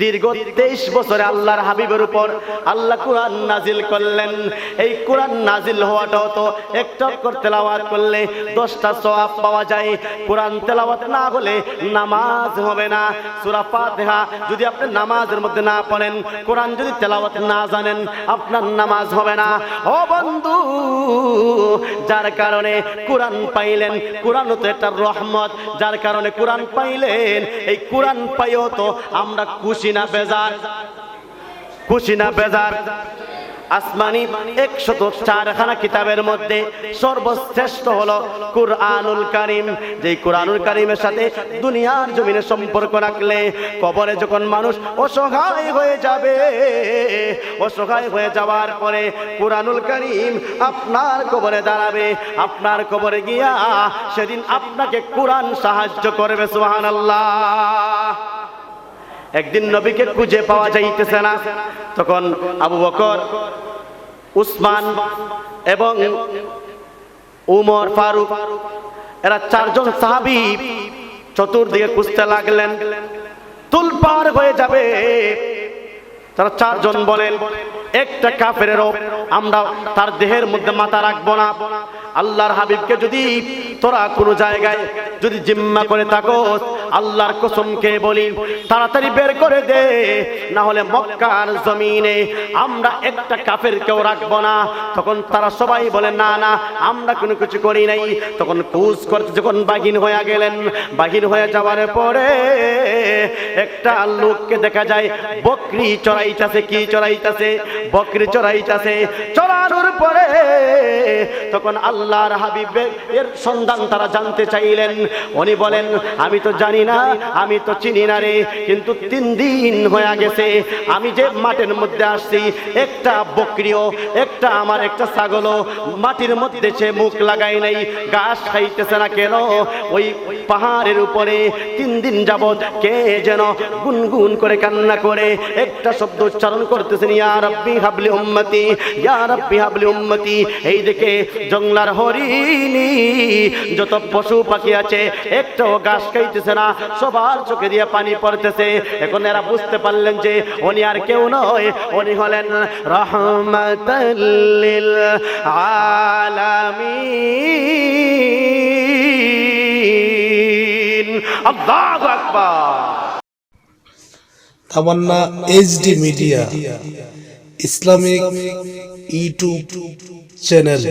দীর্ঘ 23 বছরে আল্লাহর হাবিবের উপর আল্লাহ কোরআন নাজিল করলেন। এই কোরআন নাজিল হওয়াটাও তো একটা করে তেলাওয়াত করলে 10টা সওয়াব পাওয়া যায়। কোরআন তেলাওয়াত না হলে নামাজ হবে না। সূরা ফাতিহা যদি আপনি নামাজের মধ্যে না পড়েন, কোরআন যদি তেলাওয়াত না জানেন, আপনার নামাজ হবে না। ও বন্ধু, যার কারণে কোরআন পাইলেন, কোরআন তো একটা রহমত, যার কারণে কোরআন পাইলেন, এই কোরআন পাইও তো আমরা খুশি না বেজার? খুশি না বেজার? আসমানি 104খানা কিতাবের মধ্যে সর্বশ্রেষ্ঠ হলো কুরআনুল কারীম। যেই কুরআনুল কারীমের সাথে দুনিয়ার জমিনে সম্পর্ক রাখলে কবরে যখন মানুষ অসহায় হয়ে যাবে, অসহায় হয়ে যাওয়ার পরে কুরআনুল কারীম আপনার কবরে দাঁড়াবে। আপনার কবরে গিয়া সেদিন আপনাকে কুরআন সাহায্য করবে। সুবহানাল্লাহ। একদিন নবীকে খুঁজে পাওয়া যাইতেছে না, তখন আবু বকর, উসমান এবং উমর ফারুক, এরা 4 জন সাহাবী চতুর্দিকে খুঁজতে লাগলেন। তুলপার হয়ে যাবে। তারা 4 জন বলেন, একটা কাফেরেরও আমরা তার দেহের মধ্যে মাথা রাখবো না। আল্লাহর হাবিবকে যদি তোরা কোনো জায়গায় যদি জিম্মা করে থাকো, আল্লাহর কসম খেয়ে বলি তাড়াতাড়ি বের করে দে, না হলে মক্কার জমিনে আমরা একটা কাফেরকেও রাখবো না। তখন তারা সবাই বলে, না না, আমরা কোনো কিছু করি নাই। তখন কুজ করতে যখন বাগিন হয়ে গেলেন, বাগিন হয়ে যাওয়ার পরে একটা লোককে দেখা যায় বকরি চড়াইতেছে। কি চড়াইতেছে? বকরি চড়াইতেছে। চড়ানোর পরে তখন আল্লাহর হাবিবের এর সন্ধান তারা জানতে চাইলেন। উনি বলেন, আমি তো জানি না, আমি তো চিনি না রে, কিন্তু 3 দিন হয়ে গেছে আমি যে মাঠের মধ্যে আসছি, একটা বকরিও, একটা আমার একটা ছাগলও মাটির মধ্যে সে মুখ লাগাই নাই, ঘাস খাইতেছে না। কেন? ওই পাহাড়ের উপরে 3 দিন যাবত কে যেন গুনগুন করে কান্না করে একটা শব্দ উচ্চারণ করতেছেন, ইয়া রাব্বি হাবলি উম্মতি, ইয়া রাব্বি হাবলি উম্মতি। এই দেখে জঙ্গলার হরিণী যত পশু পাখি আছে একটাও ঘাস খাইতেছে না, সবার চোখে দিয়ে পানি পড়তেছে। এখন এরা বুঝতে পারলেন যে উনি আর কেউ নয়, উনি হলেন রাহমাতাল লিল আলামিন। আল্লাহু আকবার। Tamanna HD media Islamic YouTube channel.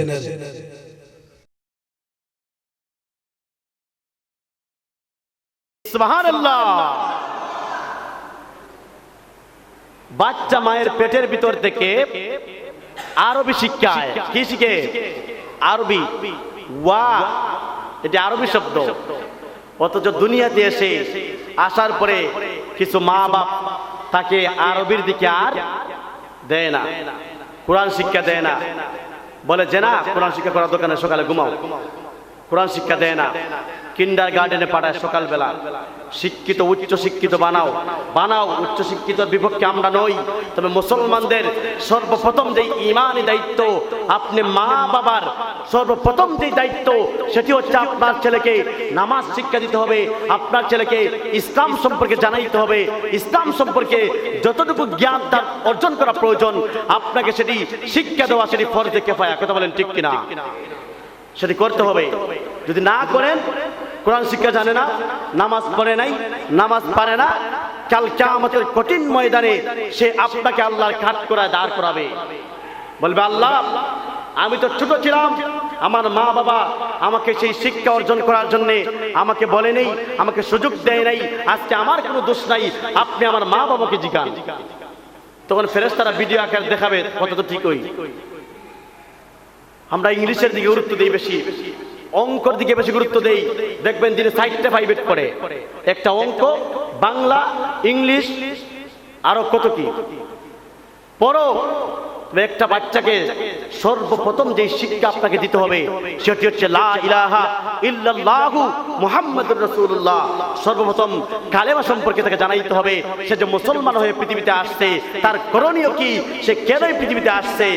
সুবহানাল্লাহ। বাচ্চা মায়ের পেটের ভিতর থেকে আরবি শিক্ষায় কি শিখে? আরবি। ওয়া, এটা আরবি শব্দ। অথচ দুনিয়াতে এসে আসার পরে কিছু মা বাপ তাকে আরবির দিকে আর দেয় না, কোরআন শিক্ষা দেয় না। বলে যে না, কোরআন শিক্ষা করার দোকানে সকালে ঘুমাও। কোরআন শিক্ষা দেয় না। কিন্ডার গার্ডেনে পাঠায় সকালবেলা। শিক্ষিত, উচ্চ শিক্ষিত বানাও, বানাও। উচ্চ শিক্ষিতর বিপক্ষে আমরা নই, তবে মুসলমানদের সর্বপ্রথম যে ঈমানি দায়িত্ব, আপনি মা বাবার সর্বপ্রথম যে দায়িত্ব, সেটি হচ্ছে আপনার ছেলেকে নামাজ শিক্ষা দিতে হবে, আপনার ছেলেকে ইসলাম সম্পর্কে জানাইতে হবে। ইসলাম সম্পর্কে যতটুকু জ্ঞান তার অর্জন করা প্রয়োজন, আপনাকে সেটি শিক্ষা দেওয়া, সেটি ফরজে কিফায়া। কথা বলেন ঠিক কিনা? সেটি করতে হবে। যদি না করেন, কোরআন শিক্ষা জানে না, নামাজ পড়ে নাই, নামাজ পারে না, কাল কিয়ামতের কঠিন ময়দানে সে আপনাকে আল্লাহর কাঠগড়ায় দাঁড় করাবে। বলবে, আল্লাহ, আমি তো ছোট ছিলাম, আমার মা বাবা আমাকে সেই শিক্ষা অর্জন করার জন্য আমাকে বলে নেই, আমাকে সুযোগ দেয় নাই, আজকে আমার কোনো দোষ নাই, আপনি আমার মা বাবাকে জিজ্ঞান। তখন ফেরেশতারা ভিডিও আকার দেখাবে, কত তো ঠিক। আমরা ইংলিশের দিকে গুরুত্ব দিই বেশি, অঙ্কর দিকে বেশি গুরুত্ব দেই। দেখবেন দিনে 4টা প্রাইভেট পড়ে, একটা অঙ্ক, বাংলা, ইংলিশ, আরো কত কি পড়ো। একটা বাচ্চাকে সর্বপ্রথম যে শিক্ষা আপনাকে দিতে হবে সেটি হচ্ছে লা ইলাহা ইল্লাল্লাহু মুহাম্মাদুর রাসূলুল্লাহ। সর্বপ্রথম কালেমা সম্পর্কে তাকে জানাইতে হবে। সে যে মুসলমান হয়ে পৃথিবীতে আসছে, তার করণীয় কি, সে কেন পৃথিবীতে আসছে,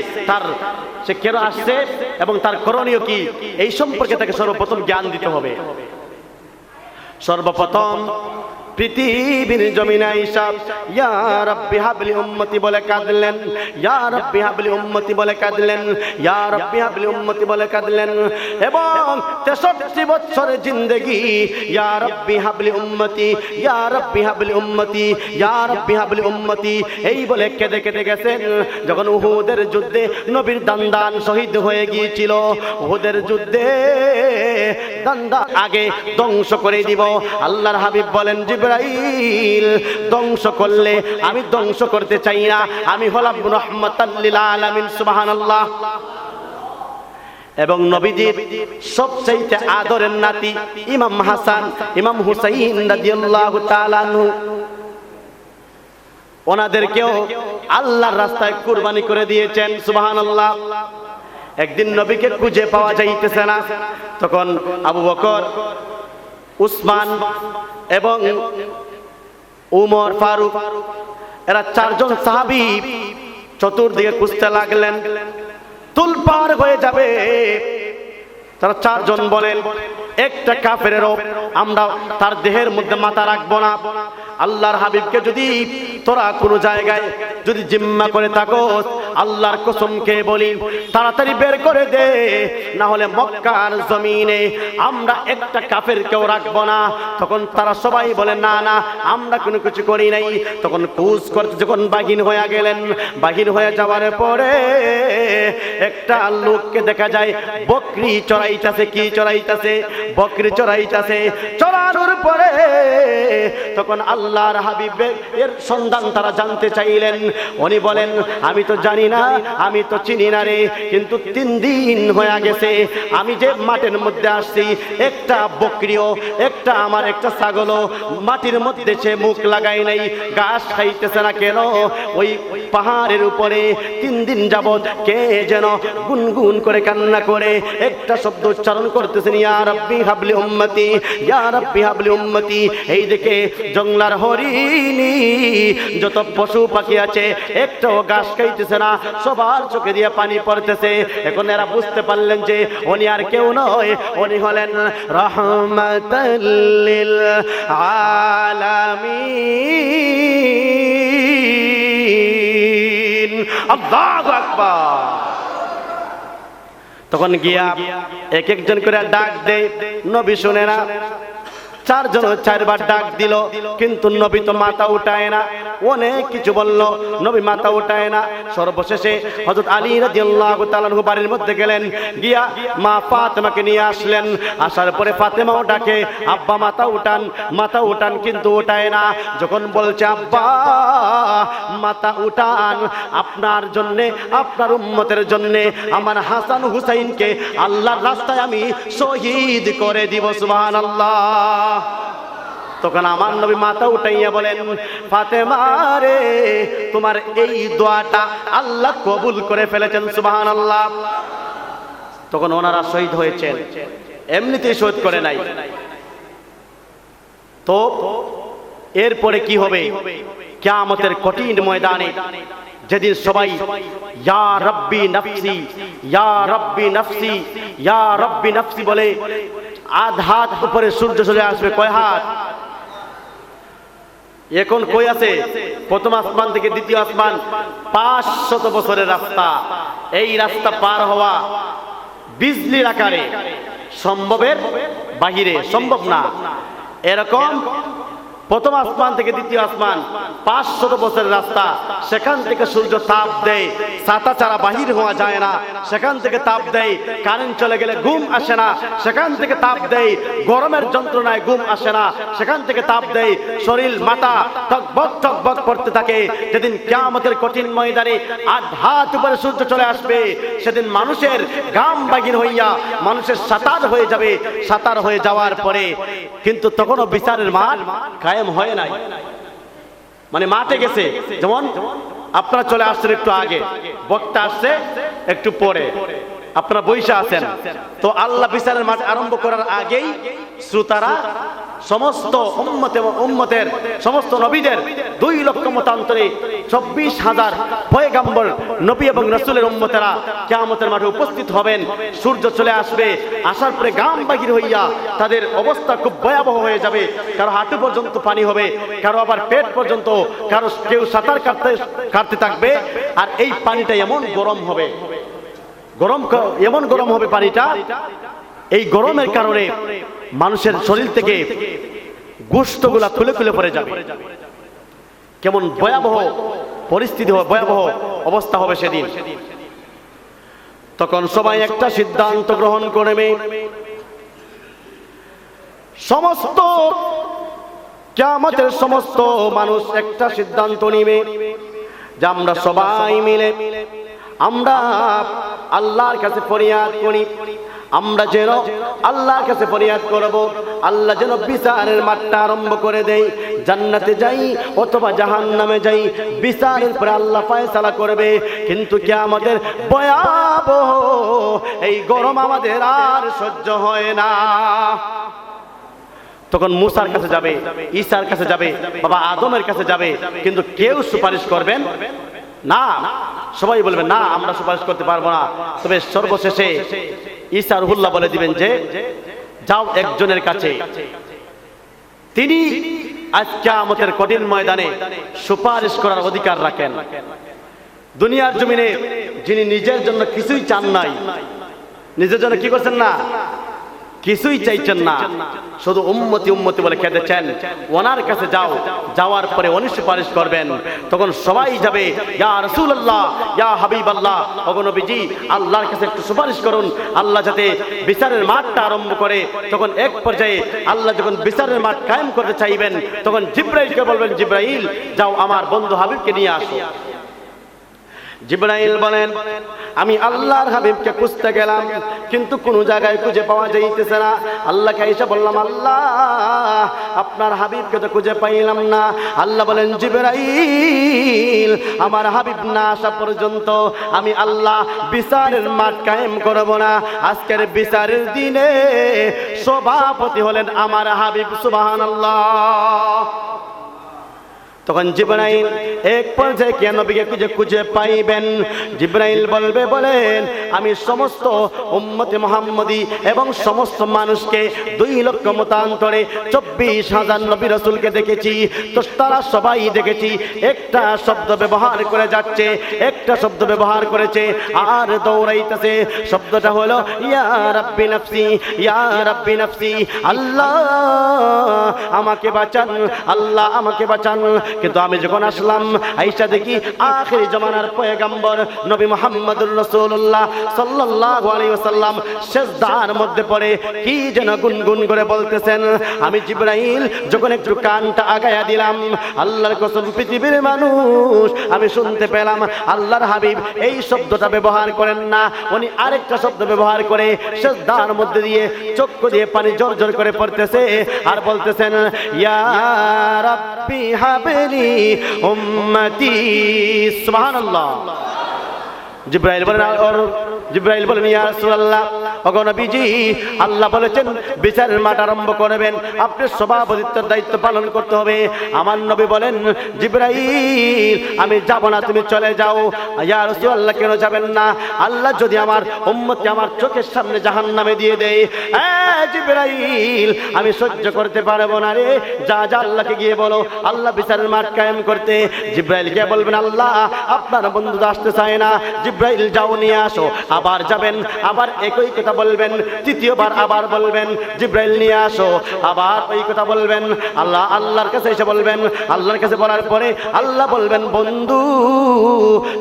সে কেন আসছে এবং তার করণীয় কি, এই সম্পর্কে তাকে সর্বপ্রথম জ্ঞান দিতে হবে। সর্বপ্রথম পৃথিবীর জমিনে আইসা ইয়া রাব্বি হাবলি উম্মতি বলে কাঁদলেন, ইয়া রাব্বি হাবলি উম্মতি বলে কাঁদলেন, ইয়া রাব্বি হাবলি উম্মতি বলে কাঁদলেন। এবং 63 বছরের জিন্দেগি ইয়া রাব্বি হাবলি উম্মতি, ইয়া রাব্বি হাবলি উম্মতি, ইয়া রাব্বি হাবলি উম্মতি এই বলে কেঁদে কেঁদে গেছেন। যখন উহুদের যুদ্ধে নবীর দান্দান শহীদ হয়ে গিয়েছিল, উহুদের যুদ্ধে দান্দান আগে ধ্বংস করে দিব। আল্লাহর হাবিব বলেন, জিবরাইল ধ্বংস করলে আমি ধ্বংস করতে চাই না, আমি হলাম রাহমাতাল লিল আলামিন। সুবহানাল্লাহ। এবং নবীজির সবচেয়ে আদরের নাতি ইমাম হাসান, ইমাম হুসাইন রাদিয়াল্লাহু তাআলা আনহু, ওনাদেরকেও আল্লাহর রাস্তায় কুরবানি করে দিয়েছেন। সুবহানাল্লাহ। একদিন নবীকে খুঁজে পাওয়া যাইতেছে না, তখন আবু বকর, উসমান এবং উমর ফারুক এরা 4 জন সাহাবী চতুর্দিকে খুঁজতে লাগলেন। তুলপার হয়ে যাবে। তারা 4 জন বলেন, একটা কাফেরেরও আমরা তার দেহের মধ্যে মাথা রাখবো না। আল্লাহর হাবিবকে যদি তোরা কোনো জায়গায় যদি জিম্মা করে থাকো, আল্লাহর কসম খেয়ে বলি তাড়াতাড়ি বের করে দে, না হলে মক্কার জমিনে আমরা একটা কাফেরকেও রাখবো না। তখন তারা সবাই বলে, না না আমরা কোনো কিছু করি নাই। তখন কুচ করতে যখন বাহির হয়ে গেলেন, বাহির হয়ে যাওয়ার পরে একটা লোককে দেখা যায় বকরি চড়াইতেছে। কি চড়াইতেছে? বকরি চড়াইতেছে। চড়ানোর পরে তখন আল্লাহর হাবিবের এর সন্ধান তারা জানতে চাইলেন। উনি বলেন, আমি তো জানি না, আমি তো চিনি না রে, কিন্তু 3 দিন হয়ে গেছে আমি যে মাঠের মধ্যে আসছি, একটা বকরিও, একটা আমার একটা ছাগলও মাটির মধ্যে সে মুখ লাগাই নাই, ঘাস খাইতেছে না। কেন? ওই পাহাড়ের উপরে 3 দিন যাবত কে যেন গুনগুন করে কান্না করে একটা শব্দ উচ্চারণ করতেছেন, ইয়া রাব্বি হাবলি উম্মতি, ইয়া রাব্বি হাবলি উম্মতি। এই দেখে জঙ্গলার হরিণী যত পশু পাখি আছে একটাও ঘাস খাইতেছে না, সবার চোখে দিয়ে পানি পড়তেছে। এখন এরা বুঝতে পারলেন যে উনি আর কেউ নয়, উনি হলেন রাহমাতাল লিল আলামিন। আল্লাহু আকবার। তখন গিয়া এক একজন করে ডাক দেয়, নবী শুনে না। 4 জন 4 বার ডাক দিল, কিন্তু নবী তো মাথা উঠায় না। অনেক কিছু বলল, নবী মাথা উঠায় না। সর্বশেষে হযরত আলী রাদিয়াল্লাহু তাআলা আনহু বাড়ির মধ্যে গেলেন, গিয়া মা ফাতেমাকে নিয়ে আসলেন। আসার পরে ফাতেমাও ডাকে, আব্বা মাথা উঠান, মাথা উঠান, কিন্তু উঠায় না। যখন বলছে আব্বা মাথা উঠান, আপনার জন্যে, আপনার উম্মতের জন্যে আমার হাসান হুসাইনকে আল্লাহর রাস্তায় আমি শহীদ করে দিব। সুবহানাল্লাহ। তখন আমার নবী মাথা উঠাইয়া বলেন, ফাতেমা রে, তোমার এই দোয়াটা আল্লাহ কবুল করে ফেলেছেন। সুবহানাল্লাহ। তখন ওনারা শহীদ হয়েছেন, এমনিতেই শহীদ করে নাই। তো এরপরে কি হবে? কিয়ামতের কঠিন ময়দানে যেদিন সবাই ইয়া রাব্বি নাফসি, ইয়া রাব্বি নাফসি, ইয়া রাব্বি নাফসি বলে আধ হাত উপরে সূর্য চলে আসবে। কয় হাত? এখন কই আছে? প্রথম আসমান থেকে দ্বিতীয় আসমান 500 বছরের রাস্তা। এই রাস্তা পার হওয়া বিজলির আকারে সম্ভবের বাহিরে, সম্ভব না। এরকম প্রথম আসমান থেকে দ্বিতীয় আসমান 500 বছরের রাস্তা। সেখান থেকে সূর্য তাপ দেয়, ছাতা ছাড়া বাহির হওয়া যায় না। সেখান থেকে তাপ দেয়, কারেন্ট চলে গেলে ঘুম আসে না। সেখান থেকে তাপ দেয়, গরমের যন্ত্রণায় ঘুম আসে না। সেখান থেকে তাপ দেয়, শরীর মাথা টকবক টকবক করতে থাকে। যেদিন কিয়ামতের কঠিন ময়দানে আধ হাত উপরে সূর্য চলে আসবে, সেদিন মানুষের গাম বাগির হইয়া মানুষের সাতার হয়ে যাবে। সাতার হয়ে যাওয়ার পরে কিন্তু তখনও বিচারের মাঠ কায়েম হয় নাই, মানে মাঠে গেছে। যেমন আপনারা চলে আসছেন একটু আগে, বক্তা আসছে একটু পরে, আপনারা বৈশা আছেন। তো আল্লাহ বিচারের মাঠ আরম্ভ করার আগেই শ্রোতারা সমস্ত উম্মতের সমস্ত নবীদের 2 লক্ষ মতান্তরে 24,000 পয়গম্বর নবী এবং রাসূলের উম্মতেরা কিয়ামতের মাঠে উপস্থিত হবেন। সূর্য চলে আসবে, আসার পরে গাম বাগির হইয়া তাদের অবস্থা খুব ভয়াবহ হয়ে যাবে। কারো হাঁটু পর্যন্ত পানি হবে, কারো আবার পেট পর্যন্ত, কারো কেউ সাঁতার কাটতে থাকবে। আর এই পানিটা এমন গরম হবে, এমন গরম হবে পানিটা, এই গরমের কারণে মানুষের শরীর থেকে গোশতগুলা খুলে খুলে পড়ে যাবে। কেমন ভয়াবহ পরিস্থিতি হবে, ভয়াবহ অবস্থা হবে সেদিন। তখন সবাই একটা সিদ্ধান্ত গ্রহণ করবে, সমস্ত কিয়ামতের সমস্ত মানুষ একটা সিদ্ধান্ত নিবে যে আমরা সবাই মিলে আমরা আল্লাহর কাছে ফরিয়াদ করি, আমরা যেন আল্লাহর কাছে ফরিয়াদ করব, আল্লাহ যেন বিচারের মাঠটা আরম্ভ করে দেয়, জান্নাতে যাই অথবা জাহান্নামে যাই, বিচারের পরে আল্লাহ ফয়সালা করবে। কিন্তু কিয়ামতের ভয়াবহ এই গরম আমাদের আর সহ্য হয় না। তখন মুসার কাছে যাবে, ঈসার কাছে যাবে, বাবা আদমের কাছে যাবে, কিন্তু কেউ সুপারিশ করবেন না। সবাই বলবেন না, আমরা সুপারিশ করতে পারবো না। তবে সর্বশেষে ঈসা রুহুল্লাহ বলে দিবেন যে যাও একজনের কাছে, তিনি আজ কিয়ামতের কঠিন ময়দানে সুপারিশ করার অধিকার রাখেন। দুনিয়ার জমিনে যিনি নিজের জন্য কিছুই চান নাই, নিজের জন্য কি করছেন না, কিছুই চাইছেন না, শুধু উম্মতি উম্মতি বলে খেতেছেন, ওনার কাছে যাও, যাওয়ার পরে উনি সুপারিশ করবেন। তখন সবাই যাবে, ইয়া রাসূলুল্লাহ, ইয়া হাবিবাল্লাহ, ওগো নবীজি আল্লাহর কাছে একটু সুপারিশ করুন, আল্লাহ যাতে বিচারের মাঠটা আরম্ভ করে। তখন এক পর্যায়ে আল্লাহ যখন বিচারের মাঠ কায়েম করতে চাইবেন, তখন জিবরাইলকে বলবেন, জিবরাইল যাও আমার বন্ধু হাবিবকে নিয়ে আসো। জিবরাইল বলেন, আমি আল্লাহর হাবিবকে খুঁজতে গেলাম, কিন্তু কোনো জায়গায় খুঁজে পাওয়া যাইতেছে না। আল্লাহকে এসে বললাম, আল্লাহ আপনার হাবিবকে তো খুঁজে পাইলাম না। আল্লাহ বলেন, জিবরাইল আমার হাবিব না আসা পর্যন্ত আমি আল্লাহ বিচারের মাঠ কায়েম করব না। আজকের বিচারের দিনে সভাপতি হলেন আমার হাবিব। সুবহানাল্লাহ। তখন জিবরাইল এক পর্যায়ে কে নবীকে খুঁজে পাইবেন। জিবরাইল বলেন, আমি সমস্ত উম্মতে মুহাম্মদী এবং সমস্ত মানুষকে 2 লক্ষ মতান্তরে 24,000 নবী রাসূলকে দেখেছি। তো তারা সবাই দেখেছি একটা শব্দ ব্যবহার করে যাচ্ছে, একটা শব্দ ব্যবহার করেছে আর দৌড়াইতেছে। শব্দটা হলো ইয়া রাব্বি নাফসি, ইয়া রাব্বি নাফসি, আল্লাহ আমাকে বাঁচান, আল্লাহ আমাকে বাঁচান। কিন্তু আমি যখন আসলাম, আয়েশা দেখি আখিরি জামানার পয়গম্বর নবী মুহাম্মদুর রাসূলুল্লাহ সাল্লাল্লাহু আলাইহি ওয়াসাল্লাম সিজদার মধ্যে পড়ে কি যেন গুনগুন করে বলতেছেন। আমি জিবরাইল যখন একটু কানটা আগায়া দিলাম, আল্লাহর কসম পৃথিবীর মানুষ আমি শুনতে পেলাম আল্লাহর হাবিব এই শব্দটা ব্যবহার করেন না, উনি আরেকটা শব্দ ব্যবহার করে সিজদার মধ্যে দিয়ে চক্ষু দিয়ে পানি জোর করে পড়তেছে আর বলতেছেন, ইয়া রাব্বি হাবলি উম্মতি। সুবহানাল্লাহ। জিবরাইল বলেন, ইয়া রাসূলুল্লাহ, ওগো নবীজি আল্লাহ বলেছেন বিচারের মাঠ আরম্ভ করবেন, আপনি সভাপতিত্বের দায়িত্ব পালন করতে হবে। আমার নবী বলেন, জিবরাইল আমি যাব না, তুমি চলে যাও। ইয়া রাসূলুল্লাহ, কেন যাবেন না? আল্লাহ যদি আমার উম্মতকে আমার চোখের সামনে জাহান্নামে দিয়ে দেয়, জিবরাইল আমি সহ্য করতে পারবো না রে। যা আল্লাহকে গিয়ে বলো আল্লাহ বিচারের মাঠ কায়েম করতে। জিবরাইল গিয়ে বলবেন, আল্লাহ আপনার বন্ধু আসতে চায় না। জিবরাইল যাও নিয়ে আসো। আবার যাবেন, আবার একই কথা বলবেন, তৃতীয়বার আবার বলবেন জিবরাইল নিয়ে আসো, আবার ওই কথা বলবেন। আল্লাহর কাছে এসে বলবেন, আল্লাহর কাছে বলার পরে আল্লাহ বলবেন, বন্ধু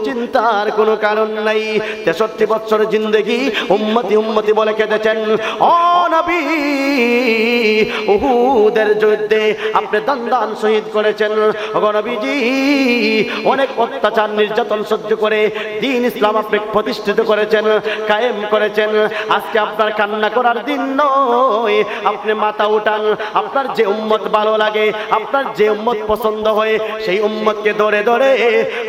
চিন্তার কোনো কারণ নাই। 63 বছর জিন্দেগি উম্মতি উম্মতি বলে কেঁদেছেন। ও নবী, উহুদের যুদ্ধে আপনি দান শহীদ করেছেন। ও নবীজি অনেক অত্যাচার নির্যাতন সহ্য করে দ্বীন ইসলাম আপনি প্রতিষ্ঠিত করেছেন, কায়েম করেছেন। আজকে আপনার কান্না করার দিন নয়, আপনি মাথা উঠান। আপনার যে উম্মত ভালো লাগে, আপনার যে উম্মত পছন্দ হয়, সেই উম্মতকে ধরে ধরে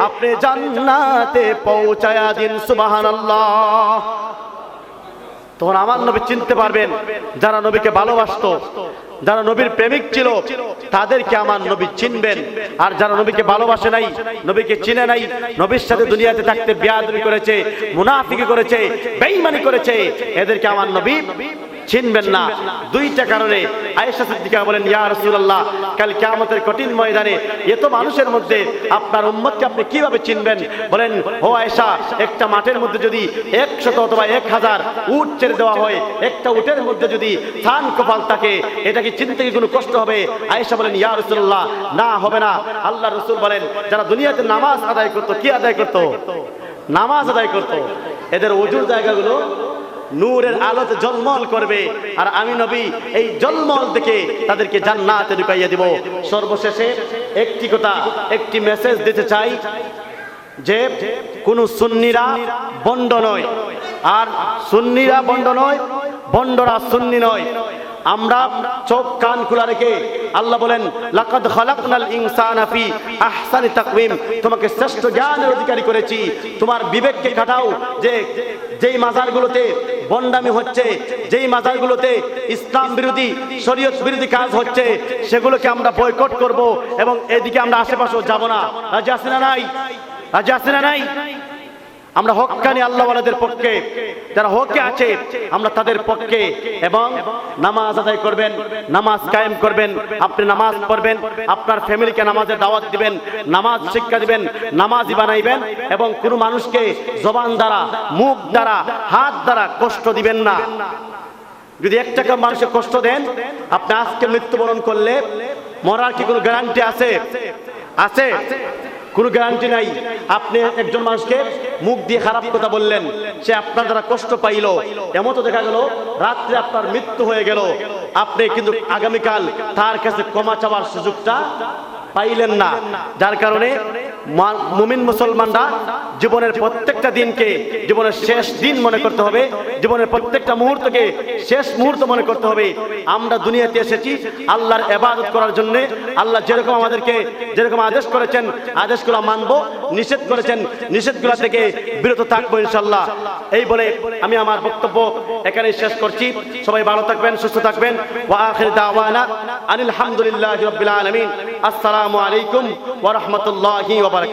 আপনি জান্নাতে পৌঁছায়া দিন। সুবহানাল্লাহ। তখন আমার নবী চিনতে পারবেন যারা নবীকে ভালোবাসতো, যারা নবীর প্রেমিক ছিল তাদেরকে আমার নবী চিনবেন, আর যারা নবীকে ভালোবাসে নাই, নবীকে চিনে নাই, নবীর সাথে দুনিয়াতে থাকতে বেয়াদবি করেছে, মুনাফিকি করেছে, বেঈমানি করেছে, এদেরকে আমার নবী চিনবেন না। দুইটা কারণে আয়েশা সিদ্দিকা বলেন, ইয়া রাসূলুল্লাহ, কাল কিয়ামতের কঠিন ময়দানে এত মানুষের মধ্যে আপনার উম্মতকে আপনি কিভাবে চিনবেন? বলেন, ও আয়েশা, একটা মাঠের মধ্যে যদি 100 অথবা 1000 উট ছেড়ে দেওয়া হয়, একটা উটের মধ্যে যদি থান কপাল থাকে, এটা কি চিনতে কি কোনো কষ্ট হবে? আয়েশা বলেন, ইয়া রাসূলুল্লাহ, না, হবে না। আল্লাহর রাসূল বলেন, যারা দুনিয়াতে নামাজ আদায় করত, কি আদায় করত? নামাজ আদায় করত, এদের ওজুর জায়গাগুলো নূরের আলোতে ঝলমল করবে, আর আমি নবী এই ঝলমল দেখে তাদেরকে জান্নাতে ঢুকাইয়া দিব। সর্বশেষে একটি কথা, একটি মেসেজ দিতে চাই যে কোন সুন্নিরা বন্ড নয়, আর সুন্নিরা বন্ড নয়, বন্ডরা সুন্নি নয়। আমরা চোখ কান খোলা রেখে, আল্লাহ বলেন, লাকাদ খালাকনাল ইনসানা ফি আহসানি তাকওয়িম, তোমাকে শ্রেষ্ঠ জ্ঞানের অধিকারী করেছি। তোমার বিবেককে খাটাও যে যেই মাজারগুলোতে বন্ডামি হচ্ছে, যেই মাজারগুলোতে ইসলাম বিরোধী, শরীয়ত বিরোধী কাজ হচ্ছে, সেগুলোকে আমরা বয়কট করব, এবং এদিকে আমরা আশেপাশেও যাব না। রাজি আছি না নাই? রাজি আছি না নাই? আমরা হক্কানি আল্লাহওয়ালাদের পক্ষে, যারা হকে আছে আমরা তাদের পক্ষে। এবং নামাজ আদায় করবেন, নামাজ কায়েম করবেন, আপনি নামাজ পড়বেন, আপনার ফ্যামিলিকে নামাজের দাওয়াত দিবেন, নামাজ শিক্ষা দিবেন, নামাজি বানাইবেন, এবং কোনো মানুষকে জবান দ্বারা, মুখ দ্বারা, হাত দ্বারা কষ্ট দিবেন না। যদি একটা মানুষকে কষ্ট দেন, আপনি আজকে মৃত্যুবরণ করলে মরার কি কোনো গ্যারান্টি আছে? আছে? কোনো গ্যারান্টি নাই। আপনি একজন মানুষকে মুখ দিয়ে খারাপ কথা বললেন, সে আপনার দ্বারা কষ্ট পাইল, এমন তো দেখা গেল রাত্রে আপনার মৃত্যু হয়ে গেল, আপনি কিন্তু আগামীকাল তার কাছে ক্ষমা চাওয়ার সুযোগটা পাইলেন না। যার কারণে মুমিন মুসলমানরা জীবনের প্রত্যেকটা দিনকে জীবনের শেষ দিন মনে করতে হবে, জীবনের প্রত্যেকটা মুহূর্তকে শেষ মুহূর্ত মনে করতে হবে। আমরা দুনিয়াতে এসেছি আল্লাহর ইবাদত করার জন্য। আল্লাহ যেরকম আমাদেরকে যেরকম আদেশ করেছেন, আদেশগুলো মানব, নিষেধ করেছেন, নিষেধগুলো থেকে বিরত থাকবো ইনশাআল্লাহ। এই বলে আমি আমার বক্তব্য এখানেই শেষ করছি। সবাই ভালো থাকবেন, সুস্থ থাকবেন। ওয়া আখির দাওয়ানা আনিল হামদুলিল্লাহি রাব্বিল আলামিন। আসসালামু আলাইকুম ওয়া রাহমাতুল্লাহি ওয়া বারাকাতুহু।